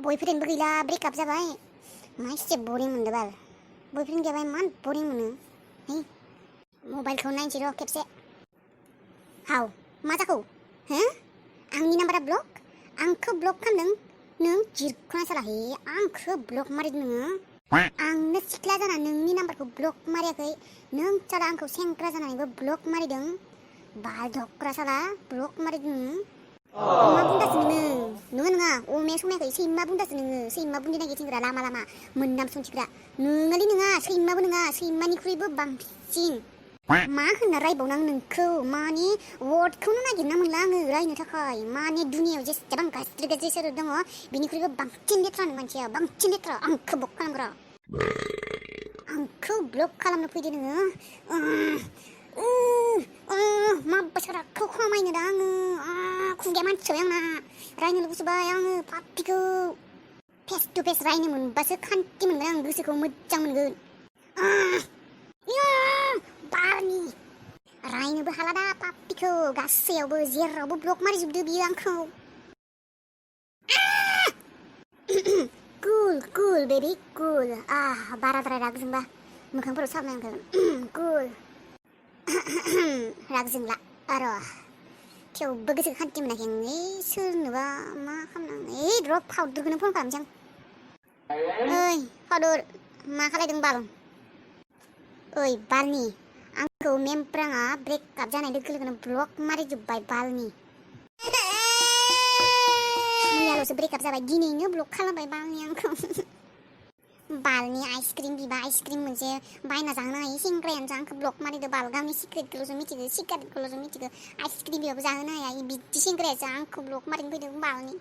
बयफ्रेन्डबो गैला ब्रेकआप जाबाय मा एसे बरिं मोनदों बाल बयफ्रेन्ड गैयाबा इमान बरिं मोनो है मबाइलखौ नायनोसै र' खेबसे हाव मा जाखौ हो आंनि नाम्बारा ब्लक आंखौ ब्लक खालामदों नों जिरख'ना सालाहे आंखौ ब्लक मारिदों नोङो आंनो सिख्ला जाना नोंनि नाम्बारखौ ब्लक मारियाखै नों साला आंखौ सेंग्रा जानानैबो ब्लक मारिदों बाल धक्रा साला ब्लक मारिदों नोङो मा बुंदासो नोङो नङा अमाया समायाखै सैमा बुंदासो नोङो सैमा बुंदि नागिरथिंग्रा लामा लामा मोन्दाम संथिग्रा नोङालै नङा सैमाबो नङा सैमानिख्रुइबो बांसिन मा होनना रायबावनो आं नोंखौ माने वर्डखौनो नागिरना मोनला आङो रायनो थाखाय माने दुनियाव जेसेबां गाज्रि गाज्रि सोदोब दङ बिनिख्रुइबो बांसिन लेथ्रा नों मानसिया बांसिन लेथ्रा आंखौ ब्लक खालामग्रा आंखौ ब्लक खालामनो फैदो नोङो मा बाथ्राखौ खमायनो दा आङो खुगाया मानसिबाय आंना रायनो लुबैबाय आङो पापिखौ फेस टु फेस रायनो मोनबासो खान्थि मोनगोन आं गोसोखौ मोजां मोनगोन बारनि रायनोबो हाला दा पापिखौ गासैयावबो जेरावबो ब्लक मारिजोबदो बियो आंखौ कुल कुल बेबी कुल बाराद्राय राग जोंबा मोखांफोराव साबनाय आंखौ कुल राग जोंला आरो थेवबो गोसोखौ खान्थि मोनाखै आं सोरनोबा मा खालामनांगौ र' फाउदुरखौनो फन खालामसै आं ओइ फाउदुर मा खालायदों बाल ओइ बालनि आंखौ मेमप्राङा ब्रेकआप जानाय लोगो लोगोनो ब्लक मारिजोब्बाय बालनि मैयाल'सो ब्रेकआप जाबाय दिनैनो ब्लक खालामबाय बालनि आंखौ बालनि आइसक्रिम बिबा आइसक्रिम मोनसे बायना जाहोनो हायो सेंग्रायानो जा आंखौ ब्लक मारिदो बाल गावनि सिक्रेटखौल'सो मिथिगौ सिक्रेटखौल'सो मिथिगौ आइसक्रिम बिबाबो जाहोनो हाया बिदि सेंग्रायासो आंखौ ब्लक मारिनो फैदों बालनि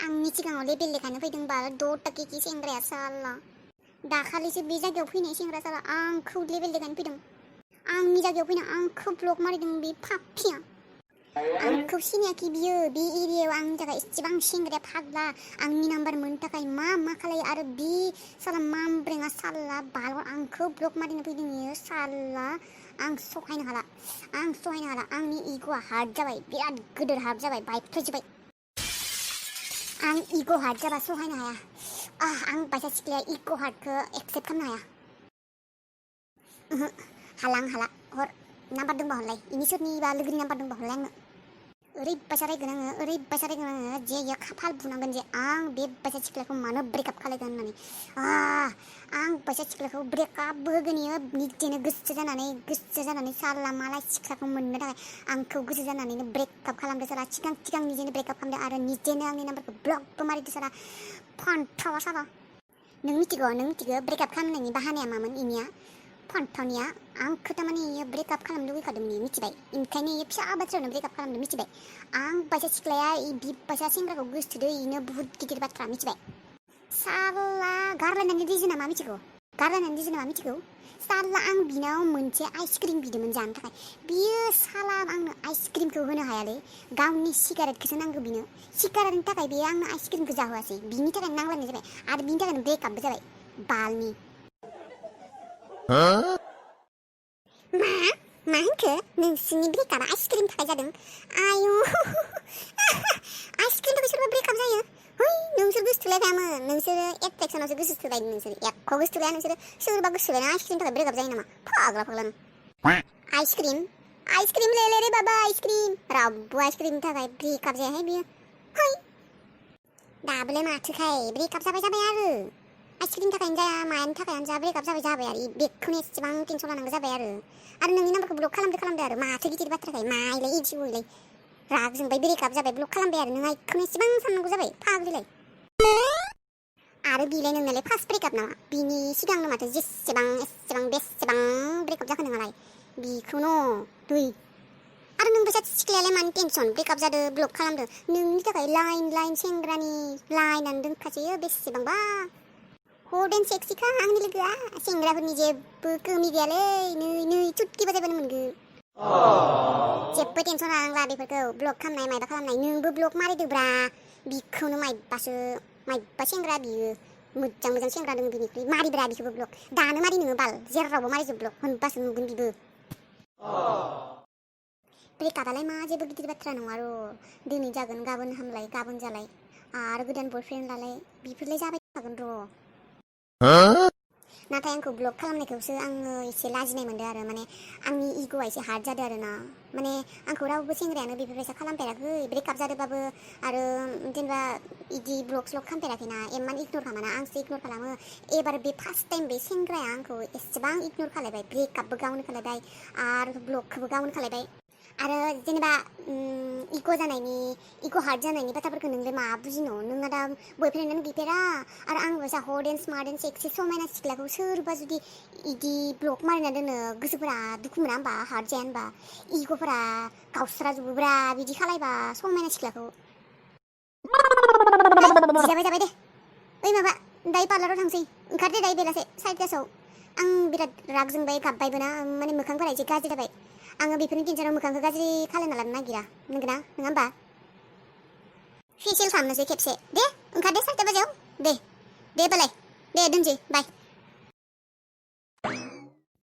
आंनि सिगाङाव लेबेल लेखानो फैदों बाल 10 टकिकी सेंग्राया साला दाखालिसो बे जायगायाव फैनाय सेंग्रा साला आंखौ लेबेल लेखानो फैदों आंनि जायगायाव फैना आंखौ ब्लक मारिदों बे पापिया आंखौ सिनायाखै बियो बे एरियायाव आंनि थाखाय एसेबां सेंग्राया फाग्ला आंनि नाम्बार मोननो थाखाय मा खालायो आरो बे साला मामब्रेङा साला बाल आंखौ ब्लक मारिनो फैदों बियो साला आं सहायनो हाला आंनि इग'आ हार्ट जाबाय बिराद गिदिर हार्ट जाबाय बायफ्लेजोब्बाय आं इग' हार्ट जाबा सहायनो हाया आं बायसा सिख्लाया इग' हार्टखौ एक्सेप्ट खालामनो हाया हाला हर नाम्बार दंबा हरलाय इनि सोरनिबा लोगोनि नाम्बार दंबा हरलाय आंनो ओरैबायसा रायगोन आङो जे इयो खाफाल बुनांगोन जे आं बे बायसा सिख्लाखौ मानो ब्रेकआप खालायगोन होननानै आं बायसा सिख्लाखौ ब्रेकआपबो होगोन इयो निजेनो गोसो जानानै साला मालाय सिख्लाखौ मोननो थाखाय आंखौ गोसो जानानैनो ब्रेकआप खालामदो साला सिगां निजेनो ब्रेकआप खालामदो आरो निजेनो आंनि नाम्बारखौ ब्लकबो मारिदो साला फान्थावा साला नों मिथिगौ ब्रेकआप खालामनायनि बाहानाया मामोन इनिया फान्थावनिया आंखौ थारमाने इयो ब्रेकआप खालामनो लुगैखादोंमोन इयो मिथिबाय ओंखायनो इयो फिसा बाथ्रायावनो ब्रेकआप खालामदों मिथिबाय आं बायसा सिख्लाया बि बायसा सेंग्राखौ गोसोथोदो इनो बुहुत गिदिर बाथ्रा मिथिबाय साला गारलायनायनि रिजोना मा मिथिगौ साला आं बिनाव मोनसे आइसक्रिम बिदोंमोन जानो थाखाय बियो साला आंनो आइसक्रिमखौ होनो हायालै गावनि सिगारेटखौसो नांगौ बिनो सिगारेटनि थाखाय बियो आंनो आइसक्रिमखौ जाहोआसै बिनि थाखाय नांलायनाय जाबाय आरो बिनि थाखायनो ब्रेकआपबो जाबाय बालनि मा होनखो नोंसिनि ब्रेकआपा आइसक्रिम थाखाय जादों आयु आइसक्रिम थाखाय सोरबा ब्रेकआप जायो है नोंसोर गोसोथोलायखायामोन नोंसोरो एट्रेक्सनावसो गोसोथोलायदों नोंसोर एख' गोसोथोलाया नोंसोरो सोरबा गोसोथोलायना आइसक्रिम थाखाय ब्रेकआप जायो नामा फाग्लानो आइसक्रिम ले बाबा आइसक्रिम रावबो आइसक्रिमनि थाखाय ब्रेकआप जायाहाय बियो है दाबोलाय माथोखाय ब्रेकआप जाबाय आरो आइसक्रिमनि थाखायनो जाया मानि थाखायनो जा ब्रेकआप जाबाय आरो बेखौनो एसेबां टेनसन लानांगौ जाबाय आरो नोंनि नाम्बारखौ ब्लक खालामदो आरो माथो गिदिर बाथ्राखाय माइलाय इदिलाय राग जोंबाय ब्रेकआप जाबाय ब्लक खालामबाय आरो नों बेखौनो एसेबां साननांगौ जाबाय फाग्लिलाय आरो बिलाय नोंनालाय फार्स्ट ब्रेकआप नामा बिनि सिगांनो माथो बेसेबां ब्रेकआप जाखो नोंहालाय बिखौनो दै आरो नों बेसा सिख्लायालाय मानि टेनसन ब्रेकआप जादो ब्लक खालामदो नोंनि थाखाय लाइन सेंग्रानि लाइनानो दोनखासैयो बेसेबांबा हट एन्ड सेक्सिखा आंनि लोगोआ सेंग्राफोरनि जेबो कमि गैयालै नै चुटकी बाजायबानो मोनगोन जेबो टेनसन लानांला बेफोरखौ ब्लक खालामनाय मायबा खालामनाय नोंबो ब्लक मारिदोब्रा बिखौनो मायबा सेंग्रा बियो मोजां सेंग्रा दङ बिनिख्रुइ मारिब्रा बिखौबो ब्लक दानो मारि नोङो बाल जेरावबो मारिजोब ब्लक होनबासो नुगोन बिबो ब्रेकआपालाय मा जेबो गिदिर बाथ्रा नङा र' दिनै जागोन गाबोन हामलाय गाबोन जालाय आरो गोदान बयफ्रेन्ड लालाय बेफोरलाय जाबाय थागोन र'। नाथाय आंखौ ब्लक खालामनायखौसो आङो एसे लाजिनाय मोनदों आरो माने आंनि इग'आ एसे हार्ट जादों आरो ना माने आंखौ रावबो सेंग्रायानो बेफोरबायसा खालामफेराखै ब्रेकआप जादोंबाबो आरो जेनेबा इदि ब्लक स्लक खालामफेराखैना इमान इगनर खालामाना आंसो इगनर खालामो एबार बे फार्स्ट टाइम बे सेंग्राया आंखौ एसेबां इगनर खालायबाय ब्रेकआपबो गावनो खालायबाय आरो ब्लकखौबो गावनो खालायबाय आरो जेनेबा इग' जानायनि इग' हार्ट जानायनि बाथ्राफोरखौ नोंलाय मा बुजिनो नोंहा दा बयफ्रेन्डआनो गैफेरा आरो आं बायसा hot and smart and sexy समायना सिख्लाखौ सोरबा जुदि इदि ब्लक मारिना दोनो गोसोफोरा दुखु मोना होनबा हार्ट जाया होनबा इग'फोरा गावस्राजोबोब्रा बिदि खालायबा समायना सिख्लाखौ जाबाय जाबाय दे ओइ माबा दायो पार्लाराव थांसै ओंखारदे दायो बेलासे सारिथासोआव आं बिराद राग जोंबाय गाबबायबो ना माने मोखांफोरा एसे गाज्रि जाबाय आङो बेफोरनि टेनसनाव मोखांखौ गाज्रि खालायना लानो नागिरा नंगौना नङा होमबा फेसियेल खालामनोसै खेबसे दे ओंखारदे 7 बाजियाव दे होमबालाय दे दोनसै बाय